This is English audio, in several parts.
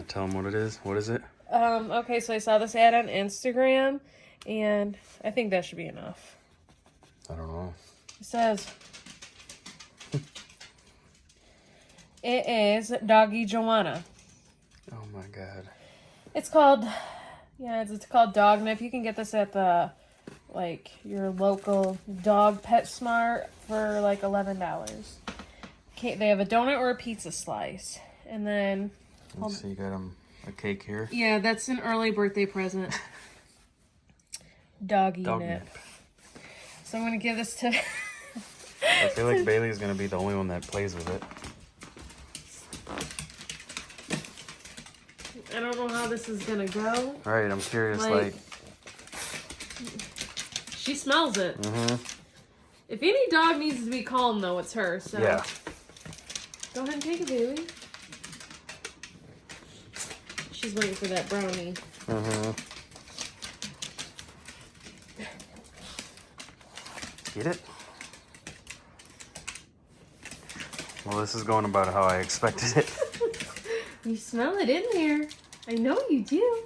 tell them what it is. What is it? Okay, so I saw this ad on Instagram, and I think that should be enough. I don't know. It says, it is Doggy Joanna. Oh my God. It's called, yeah, it's called Dogginip. You can get this at the, like, your local dog pet smart for like $11. Okay, they have a donut or a pizza slice. And then... Let's see, you got a cake here. Yeah, that's an early birthday present. Dogginip. So I'm going to give this to... I feel like Bailey's going to be the only one that plays with it. I don't know how this is going to go. Right, I'm curious, like... She smells it. Mm-hmm. If any dog needs to be calm, though, it's her. So yeah. Go ahead and take it, Bailey. She's waiting for that brownie. Mm-hmm. Get it? Well, this is going about how I expected it. You smell it in here. I know you do.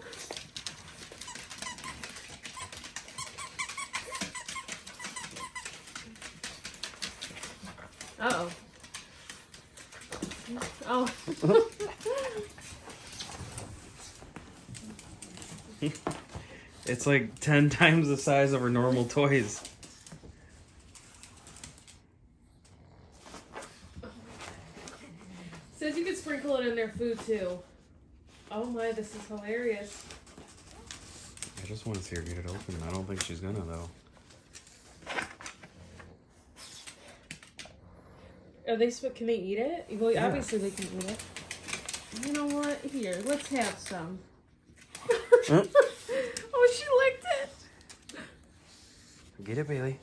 Uh-oh. Oh. It's like 10 times the size of her normal toys. Says you can sprinkle it in their food too. Oh my, this is hilarious. I just want to see her get it open. I don't think she's gonna though. Are they can they eat it? Well, Yeah. obviously they can eat it. You know what? Here, let's have some. Oh, she licked it. Get it, Bailey.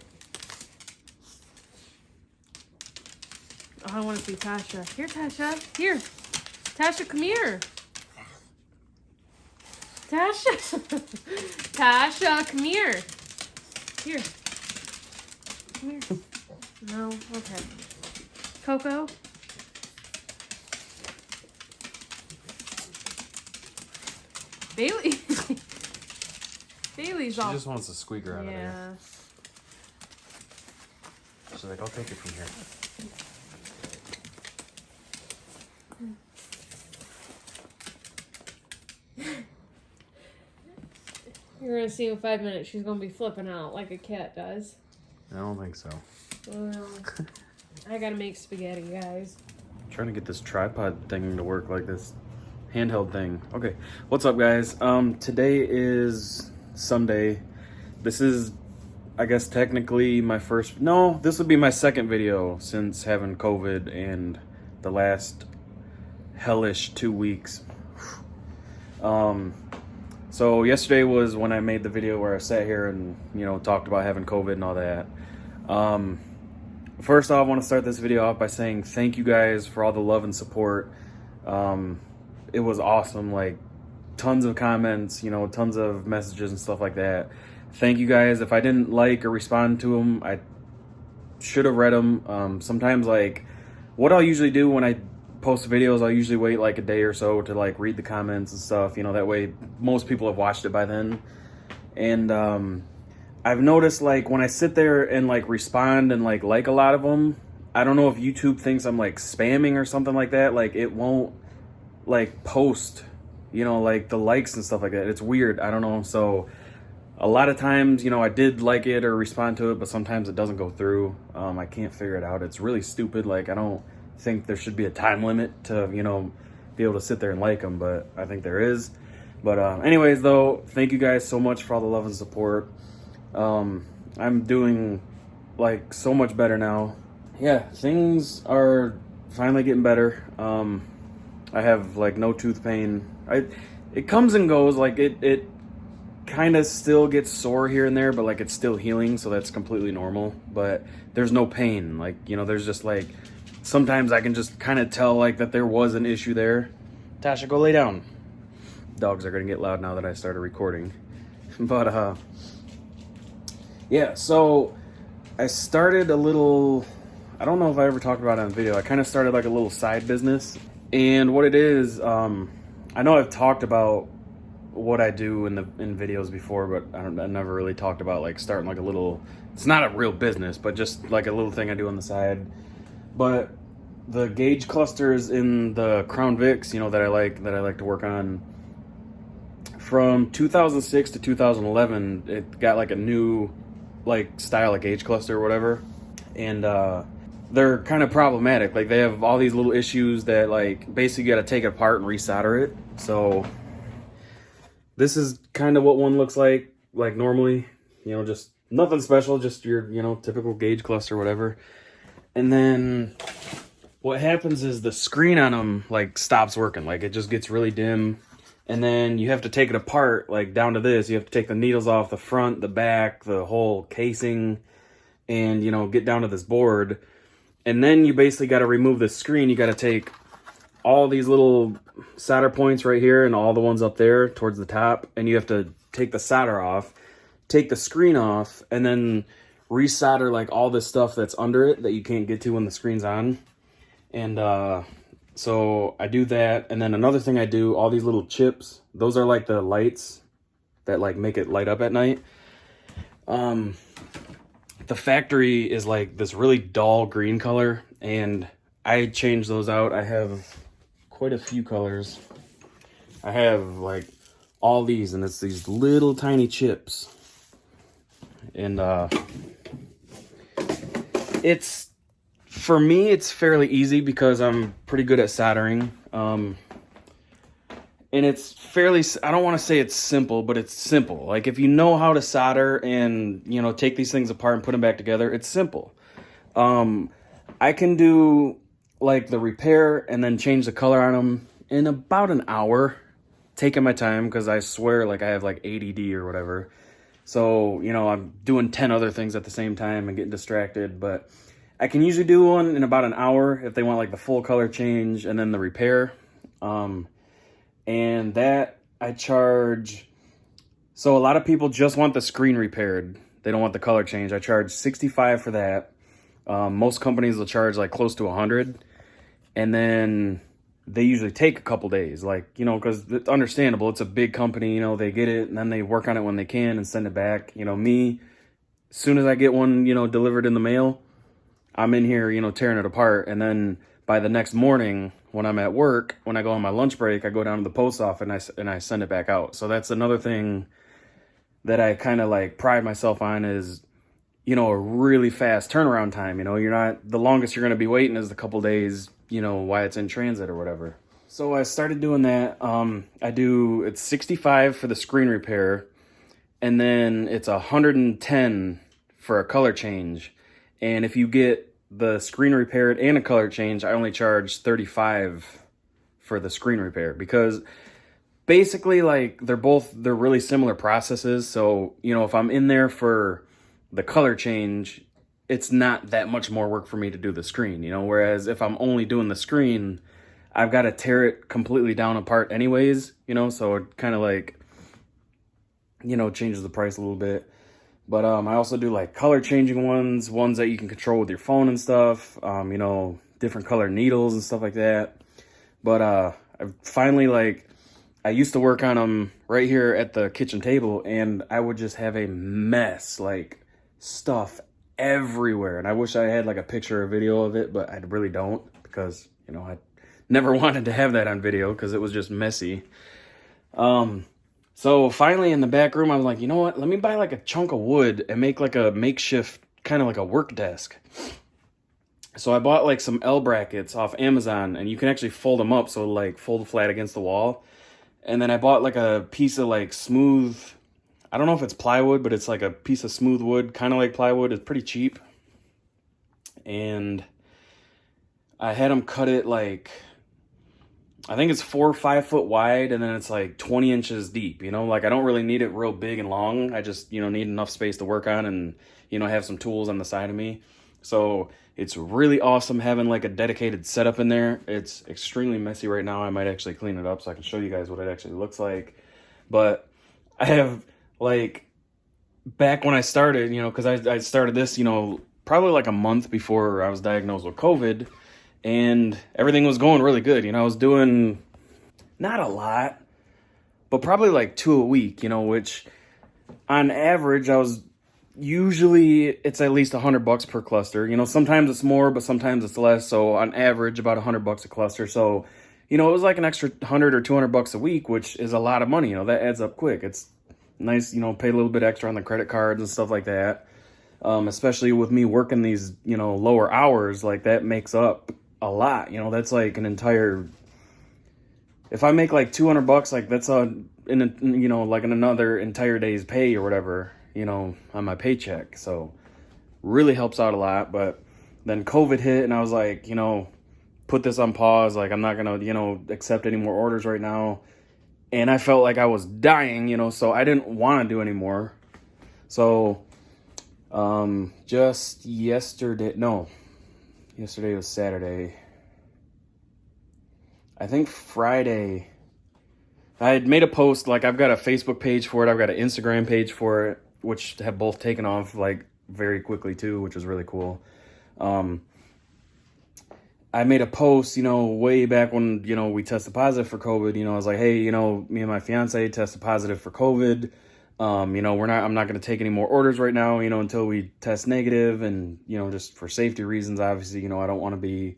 Oh, I want to see Tasha. Here, Tasha. Here. Tasha, come here. Tasha. Tasha, come here. Here. Come here. No? Okay. Coco? Bailey. Bailey's She all... just wants the squeaker out of there. Yeah. She's like, I'll take it from here. You're gonna see in 5 minutes she's gonna be flipping out like a cat does. I don't think so. Well, I gotta make spaghetti, guys. I'm trying to get this tripod thing to work, like this handheld thing. Okay, what's up, guys? Today is Sunday. This is, I guess, technically my first... No, this would be my second video since having COVID and the last hellish 2 weeks. So yesterday was when I made the video where I sat here and, you know, talked about having COVID and all that. First off, I want to start this video off by saying thank you guys for all the love and support. It was awesome, like tons of comments, you know, tons of messages and stuff like that. Thank you guys. If I didn't like or respond to them, I should have read them. Sometimes, like, what I'll usually do when I post videos, I'll usually wait like a day or so to like read the comments and stuff, you know, that way most people have watched it by then. And I've noticed, like, when I sit there and like respond and like a lot of them, I don't know if YouTube thinks I'm like spamming or something like that. Like, it won't like post, you know, like the likes and stuff like that. It's weird. I don't know. So a lot of times, you know, I did like it or respond to it, but sometimes it doesn't go through. I can't figure it out. It's really stupid. Like, I don't think there should be a time limit to, you know, be able to sit there and like them, but I think there is. But anyways, though, thank you guys so much for all the love and support. I'm doing like so much better now. Yeah, things are finally getting better. I have like no tooth pain. It comes and goes. Like it kind of still gets sore here and there, but like it's still healing, so that's completely normal. But there's no pain. Like, you know, there's just like sometimes I can just kind of tell like that there was an issue there. Tasha, go lay down. Dogs are gonna get loud now that I started recording. But yeah, so I started a little, I don't know if I ever talked about it on video. I kind of started like a little side business. And what it is, I'm I know I've talked about what I do in videos before, but I never really talked about like starting like a little, it's not a real business, but just like a little thing I do on the side. But the gauge clusters in the Crown Vics, you know, that I like to work on, from 2006 to 2011, it got like a new like style of gauge cluster or whatever, and they're kind of problematic. Like they have all these little issues that like basically you got to take it apart and resolder it. So this is kind of what one looks like normally, you know, just nothing special, just your, you know, typical gauge cluster, whatever. And then what happens is the screen on them like stops working, like it just gets really dim. And then you have to take it apart, like down to this. You have to take the needles off the front, the back, the whole casing, and, you know, get down to this board. And then you basically got to remove the screen. You got to take all these little solder points right here and all the ones up there towards the top. And you have to take the solder off, take the screen off, and then resolder like all this stuff that's under it that you can't get to when the screen's on. And, so I do that, and then another thing I do, all these little chips, those are like the lights that like make it light up at night. The factory is like this really dull green color, and I change those out. I have quite a few colors. I have like all these, and it's these little tiny chips. And it's, for me, it's fairly easy because I'm pretty good at soldering. And it's fairly, I don't want to say it's simple, but it's simple. Like if you know how to solder and, you know, take these things apart and put them back together, it's simple. I can do like the repair and then change the color on them in about an hour, taking my time because I swear like I have like ADD or whatever. So, you know, I'm doing 10 other things at the same time and getting distracted, but I can usually do one in about an hour if they want like the full color change and then the repair. And that I charge, so a lot of people just want the screen repaired. They don't want the color change. I charge $65 for that. Most companies will charge like close to $100. And then they usually take a couple days, like, you know, because it's understandable. It's a big company, you know, they get it and then they work on it when they can and send it back. You know, me, as soon as I get one, you know, delivered in the mail, I'm in here, you know, tearing it apart. And then by the next morning when I'm at work, when I go on my lunch break, I go down to the post office and I send it back out. So that's another thing that I kind of like pride myself on is, you know, a really fast turnaround time. You know, you're not, the longest you're going to be waiting is a couple days, you know, while it's in transit or whatever. So I started doing that. It's $65 for the screen repair, and then it's $110 for a color change. And if you get the screen repaired and a color change, I only charge $35 for the screen repair because basically like they're really similar processes. So, you know, if I'm in there for the color change, it's not that much more work for me to do the screen, you know, whereas if I'm only doing the screen, I've got to tear it completely down apart anyways, you know, so it kind of like, you know, changes the price a little bit. But I also do like color changing ones that you can control with your phone and stuff, you know, different color needles and stuff like that. But I finally, like, I used to work on them right here at the kitchen table, and I would just have a mess, like stuff everywhere. And I wish I had like a picture or video of it, but I really don't because, you know, I never wanted to have that on video because it was just messy. So finally in the back room, I was like, you know what? Let me buy like a chunk of wood and make like a makeshift, kind of like a work desk. So I bought like some L brackets off Amazon, and you can actually fold them up. So like fold flat against the wall. And then I bought like a piece of like smooth, I don't know if it's plywood, but it's like a piece of smooth wood, kind of like plywood. It's pretty cheap. And I had them cut it like, I think it's 4 or 5 foot wide, and then it's like 20 inches deep, you know, like I don't really need it real big and long. I just, you know, need enough space to work on and, you know, have some tools on the side of me. So it's really awesome having like a dedicated setup in there. It's extremely messy right now. I might actually clean it up so I can show you guys what it actually looks like. But I have like, back when I started, you know, because I started this, you know, probably like a month before I was diagnosed with COVID. And everything was going really good. You know, I was doing not a lot, but probably like 2 a week, you know, which on average usually it's at least $100 per cluster. You know, sometimes it's more, but sometimes it's less. So on average, about $100 a cluster. So, you know, it was like an extra 100 or $200 a week, which is a lot of money. You know, that adds up quick. It's nice, you know, pay a little bit extra on the credit cards and stuff like that. Especially with me working these, you know, lower hours, like that makes up a lot. You know, that's like an entire, if I make like $200, like that's you know, like another entire day's pay or whatever, you know, on my paycheck. So really helps out a lot. But then COVID hit and I was like, you know, put this on pause. Like I'm not going to, you know, accept any more orders right now. And I felt like I was dying, you know, so I didn't want to do anymore. So just yesterday was Saturday. I think Friday, I had made a post. Like I've got a Facebook page for it. I've got an Instagram page for it, which have both taken off like very quickly too, which is really cool. I made a post, you know, way back when, you know, we tested positive for COVID. You know, I was like, hey, you know, me and my fiance tested positive for COVID. You know, I'm not going to take any more orders right now, you know, until we test negative, and, you know, just for safety reasons, obviously, you know, I don't want to be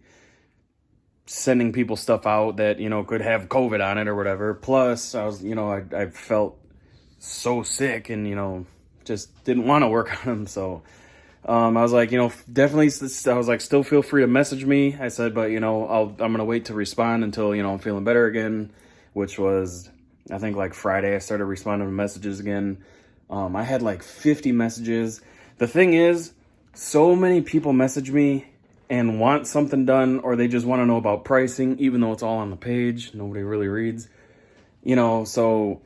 sending people stuff out that, you know, could have COVID on it or whatever. Plus I was, you know, I felt so sick and, you know, just didn't want to work on them. So, I was like, you know, definitely, I was like, still feel free to message me. I said, but, you know, I'm going to wait to respond until, you know, I'm feeling better again, which was, I think like Friday, I started responding to messages again. I had like 50 messages. The thing is, so many people message me and want something done, or they just want to know about pricing, even though it's all on the page. Nobody really reads, you know, so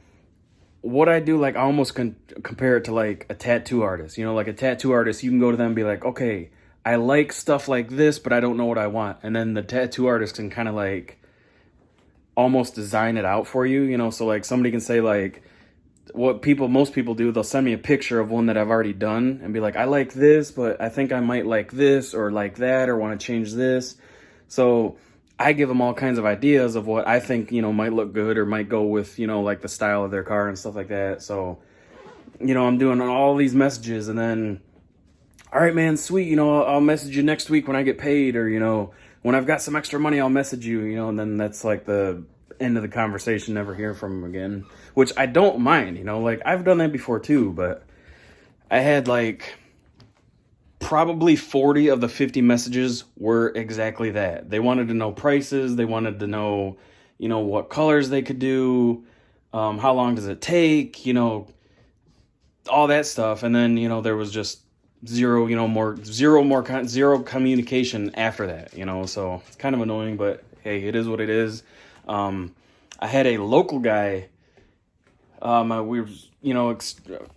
what I do, like I almost compare it to like a tattoo artist. You know, like a tattoo artist, you can go to them and be like, okay, I like stuff like this, but I don't know what I want. And then the tattoo artist can kind of like almost design it out for you, you know? So like somebody can say like, most people do, they'll send me a picture of one that I've already done and be like, I like this, but I think I might like this or like that, or want to change this. So I give them all kinds of ideas of what I think, you know, might look good or might go with, you know, like the style of their car and stuff like that. So, you know, I'm doing all these messages, and then, all right, man, sweet, you know, I'll message you next week when I get paid, or, you know, when I've got some extra money, I'll message you, you know, and then that's like the end of the conversation, never hear from them again, which I don't mind, you know, like I've done that before too, but I had like probably 40 of the 50 messages were exactly that. They wanted to know prices. They wanted to know, you know, what colors they could do, how long does it take, you know, all that stuff. And then, you know, there was just zero communication after that, you know, so it's kind of annoying, but hey, it is what it is. I had a local guy, we were, you know,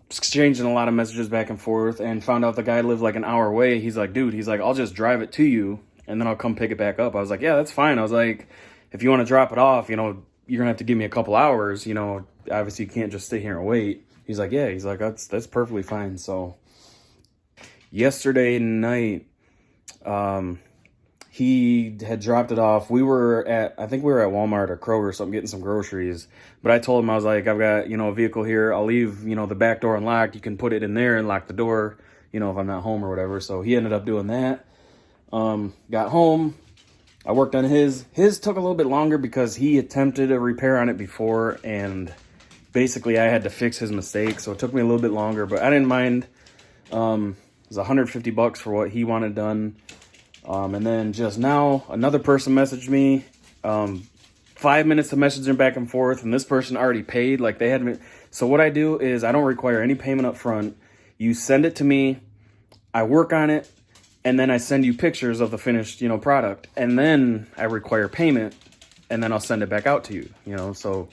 exchanging a lot of messages back and forth, and found out the guy lived like an hour away. He's like, dude, he's like, I'll just drive it to you and then I'll come pick it back up. I was like, yeah, that's fine. I was like, if you want to drop it off, you know, you're gonna have to give me a couple hours, you know, obviously you can't just sit here and wait. He's like, yeah, he's like, that's perfectly fine. So yesterday night, he had dropped it off. I think we were at Walmart or Kroger or something, getting some groceries. But I told him, I was like, I've got, you know, a vehicle here. I'll leave, you know, the back door unlocked. You can put it in there and lock the door, you know, if I'm not home or whatever. So he ended up doing that. Got home. I worked on his. His took a little bit longer because he attempted a repair on it before, and basically I had to fix his mistake. So it took me a little bit longer, but I didn't mind. It was $150 for what he wanted done. And then just now, another person messaged me, 5 minutes of messaging back and forth, and this person already paid, like they hadn't. So what I do is I don't require any payment up front. You send it to me, I work on it, and then I send you pictures of the finished, you know, product, and then I require payment, and then I'll send it back out to you, you know. So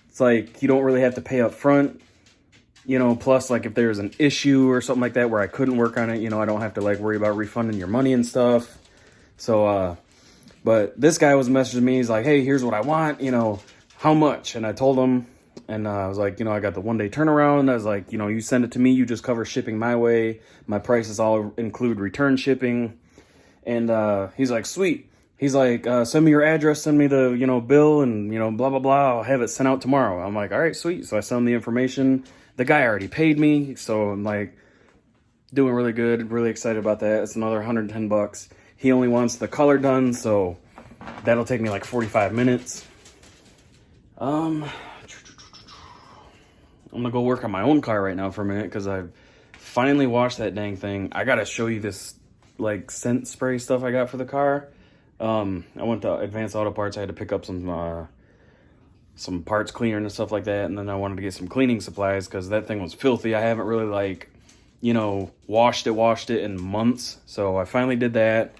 it's like you don't really have to pay up front. You know, plus, like, if there's an issue or something like that where I couldn't work on it, you know, I don't have to, like, worry about refunding your money and stuff. So, but this guy was messaging me. He's like, hey, here's what I want, you know, how much? And I told him, and I was like, you know, I got the 1 day turnaround. I was like, you know, you send it to me, you just cover shipping my way. My prices all include return shipping. And he's like, sweet. he's like, send me your address, send me the, bill, and, blah, blah, blah. I'll have it sent out tomorrow. I'm like, all right, sweet. So I send him the information. The guy already paid me. So I'm like, doing really good. Really excited about that. It's another $110. He only wants the color done. So that'll take me like 45 minutes. I'm gonna go work on my own car right now for a minute because I've finally washed that dang thing. I gotta show you this like scent spray stuff I got for the car. I went to Advanced Auto Parts. I had to pick up some parts cleaner and stuff like that, and then I wanted to get some cleaning supplies because that thing was filthy. I haven't really washed it in months, so I finally did that.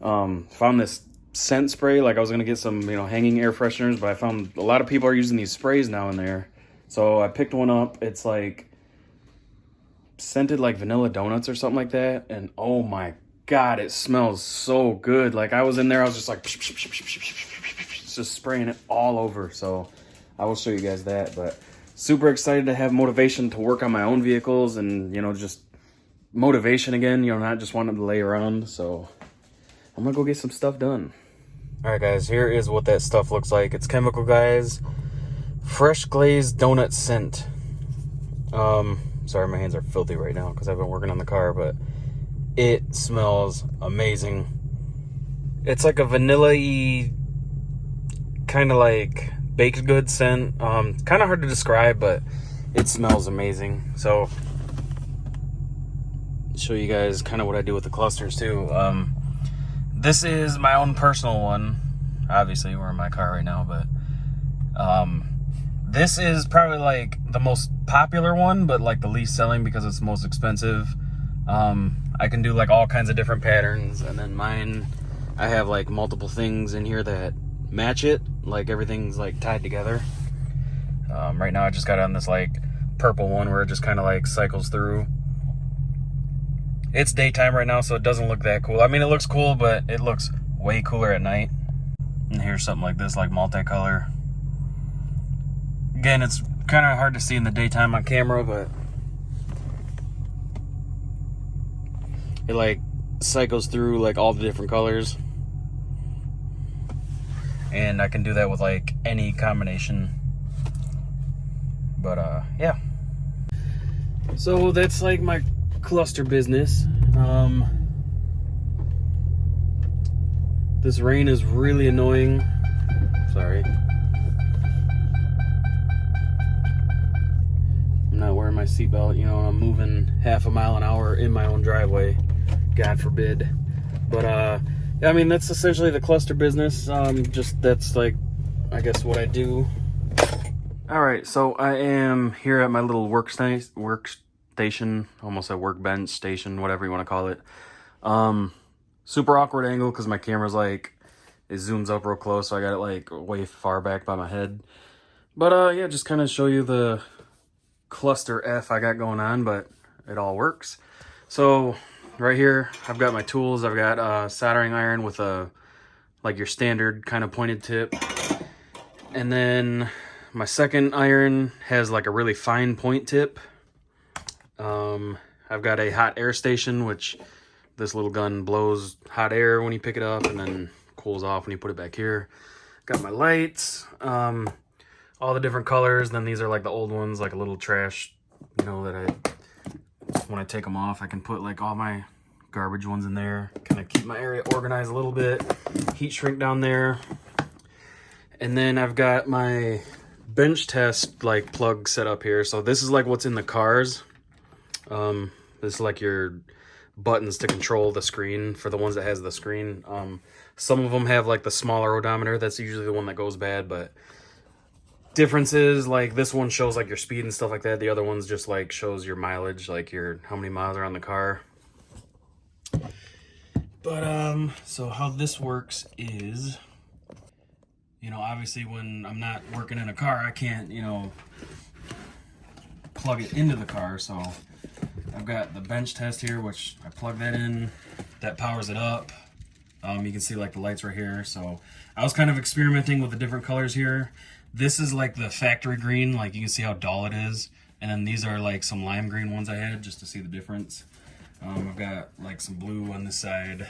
Found this scent spray. Like I was gonna get some hanging air fresheners, but I found a lot of people are using these sprays now and there. So I picked one up. It's like scented like vanilla donuts or something like that. And oh my God, it smells so good. Like I was in there, I was just like, just spraying it all over. So I will show you guys that, but super excited to have motivation to work on my own vehicles and, just motivation again, not just wanting to lay around. So I'm gonna go get some stuff done. All right, guys, here is what that stuff looks like. It's Chemical Guys Fresh Glazed Donut Scent. Sorry, my hands are filthy right now because I've been working on the car, but it smells amazing. It's like a vanilla-y, kind of like baked good scent. Kind of hard to describe, but it smells amazing. So, show you guys kind of what I do with the clusters too. This is my own personal one. Obviously, we're in my car right now, but this is probably like the most popular one, but like the least selling because it's the most expensive. I can do like all kinds of different patterns, and then mine, I have like multiple things in here that match it. Like everything's like tied together. Right now I just got on this like purple one where it just kind of like cycles through. It's daytime right now, so it doesn't look that cool. I mean, it looks cool, but it looks way cooler at night. And here's something like this, like multicolor. Again, it's kind of hard to see in the daytime on camera, but it like cycles through like all the different colors. And I can do that with like any combination. But yeah. So that's like my cluster business. This rain is really annoying. Sorry. I'm not wearing my seatbelt, I'm moving half a mile an hour in my own driveway. God forbid. But I mean, that's essentially the cluster business. Just that's like, I guess, what I do. All right, so I am here at my little workstation, almost a workbench station, whatever you want to call it. Super awkward angle because my camera's like, it zooms up real close, so I got it like way far back by my head. But yeah, just kind of show you the cluster F I got going on, but it all works. So right here, I've got my tools. I've got a soldering iron with a, like your standard kind of pointed tip. And then my second iron has like a really fine point tip. I've got a hot air station, which this little gun blows hot air when you pick it up and then cools off when you put it back here. Got my lights, all the different colors. Then these are like the old ones, like a little trash, that when I take them off, I can put like all my garbage ones in there. Kind of keep my area organized a little bit. Heat shrink down there. And then I've got my bench test like plug set up here. So this is like what's in the cars. This is like your buttons to control the screen for the ones that has the screen. Some of them have like the smaller odometer. That's usually the one that goes bad, but differences, like this one shows like your speed and stuff like that. The other one's just like shows your mileage, like your how many miles are on the car. But so how this works is, obviously when I'm not working in a car, I can't, plug it into the car. So I've got the bench test here, which I plug that in, that powers it up. You can see like the lights right here. So I was kind of experimenting with the different colors here. This is like the factory green, like you can see how dull it is. And then these are like some lime green ones I had just to see the difference. I've got like some blue on this side.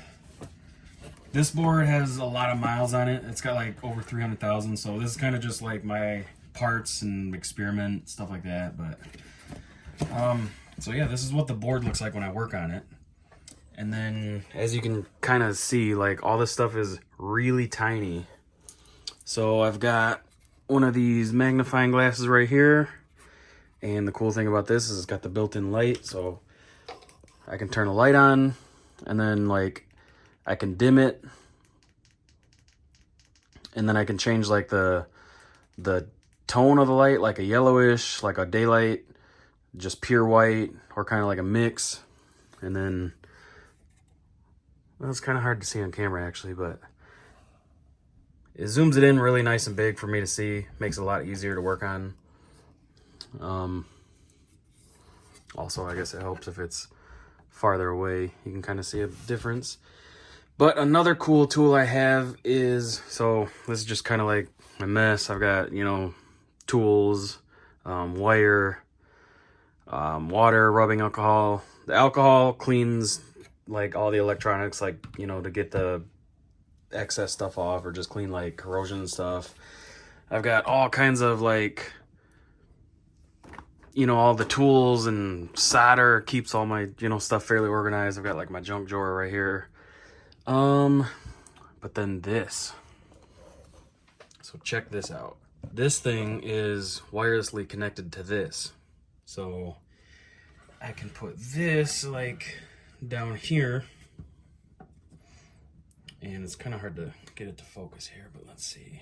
This board has a lot of miles on it. It's got like over 300,000. So this is kind of just like my parts and experiment, stuff like that. But so yeah, this is what the board looks like when I work on it. And then as you can kind of see, like all this stuff is really tiny. So I've got one of these magnifying glasses right here. And the cool thing about this is it's got the built-in light. So I can turn a light on and then like I can dim it. And then I can change like the tone of the light, like a yellowish, like a daylight, just pure white, or kind of like a mix. And then, well, it's kind of hard to see on camera actually, but it zooms it in really nice and big for me to see. Makes it a lot easier to work on. Also, I guess it helps if it's farther away. You can kind of see a difference. But another cool tool I have is, so this is just kind of like my mess. I've got, you know, tools, wire, water, rubbing alcohol. The alcohol cleans like all the electronics, like, you know, to get the excess stuff off, or just clean like corrosion and stuff. I've got all kinds of like, you know, all the tools, and solder keeps all my, you know, stuff fairly organized. I've got like my junk drawer right here. But then this. So check this out. This thing is wirelessly connected to this. So I can put this like down here. And it's kind of hard to get it to focus here, but let's see.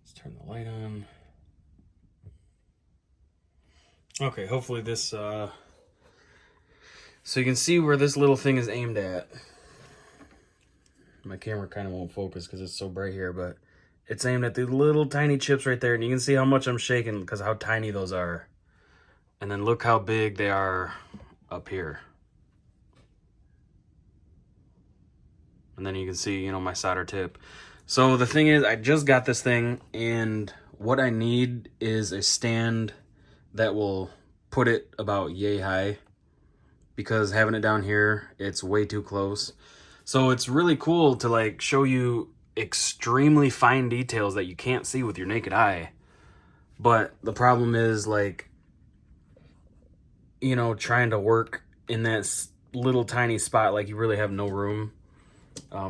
Let's turn the light on. Okay, hopefully this, so you can see where this little thing is aimed at. My camera kind of won't focus because it's so bright here, but it's aimed at the little tiny chips right there, and you can see how much I'm shaking because how tiny those are. And then look how big they are up here. And then you can see, you know, my solder tip. So the thing is, I just got this thing, and what I need is a stand that will put it about yay high, because having it down here, it's way too close. So it's really cool to like show you extremely fine details that you can't see with your naked eye. But the problem is, like, you know, trying to work in that little tiny spot, like you really have no room.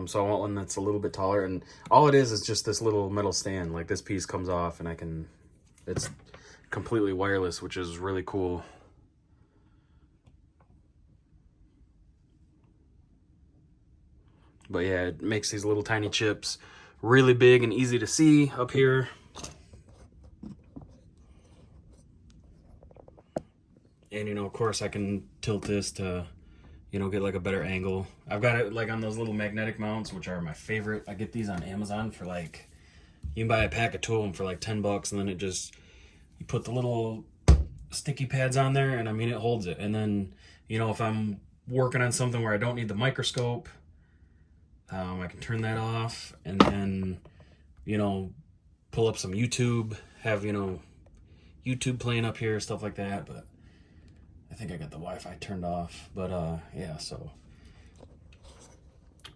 So I want one that's a little bit taller, and all it is just this little metal stand. Like this piece comes off and it's completely wireless, which is really cool. But yeah, it makes these little tiny chips really big and easy to see up here. And, you know, of course I can tilt this to, you know, get like a better angle. I've got it like on those little magnetic mounts, which are my favorite. I get these on Amazon for like, you can buy a pack of two of them for like 10 bucks, and then it just, you put the little sticky pads on there, and I mean, it holds it. And then, you know, if I'm working on something where I don't need the microscope, I can turn that off, and then, you know, pull up some YouTube, have, you know, YouTube playing up here, stuff like that. But I think I got the Wi-Fi turned off. But yeah, so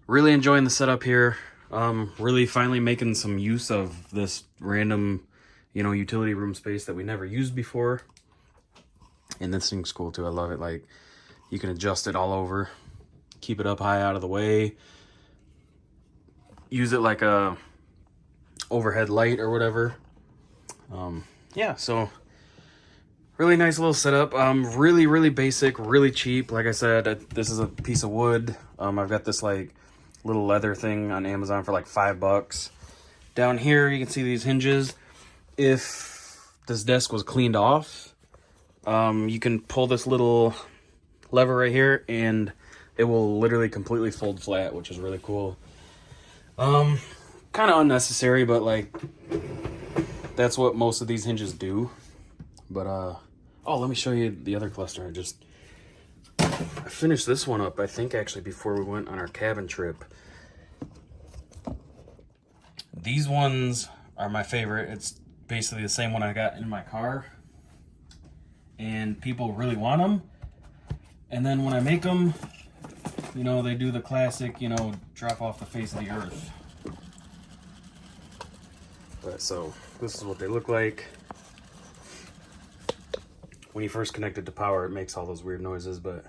really enjoying the setup here. Really finally making some use of this random, you know, utility room space that we never used before. And this thing's cool too. I love it. Like, you can adjust it all over, keep it up high out of the way, use it like a overhead light or whatever. Yeah, so really nice little setup. Really basic, really cheap. Like I said, this is a piece of wood. I've got this like little leather thing on Amazon for like $5. Down here you can see these hinges. If this desk was cleaned off, you can pull this little lever right here and it will literally completely fold flat, which is really cool. Kind of unnecessary, but like that's what most of these hinges do. But oh, let me show you the other cluster. I finished this one up, I think, actually before we went on our cabin trip. These ones are my favorite. It's basically the same one I got in my car, and people really want them. And then when I make them, you know, they do the classic, you know, drop off the face of the earth. But so, this is what they look like. When you first connect it to power, it makes all those weird noises, but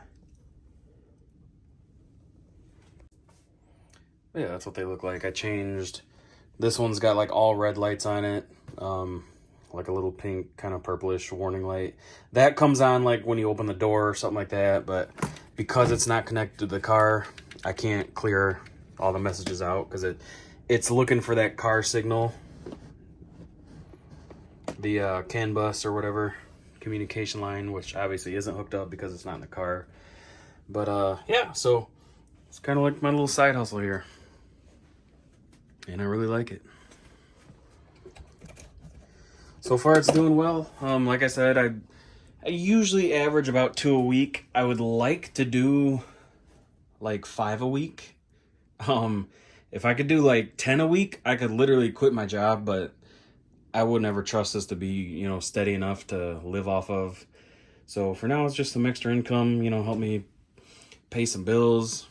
yeah, that's what they look like. I changed, this one's got like all red lights on it, like a little pink kind of purplish warning light. That comes on like when you open the door or something like that, but because it's not connected to the car, I can't clear all the messages out because it's looking for that car signal, the CAN bus or whatever communication line, which obviously isn't hooked up because it's not in the car. But yeah, so it's kind of like my little side hustle here, and I really like it. So far it's doing well. Like I said, I usually average about 2 a week. I would like to do like 5 a week. If I could do like 10 a week, I could literally quit my job, but I would never trust this to be, you know, steady enough to live off of. So for now, it's just some extra income, you know, help me pay some bills,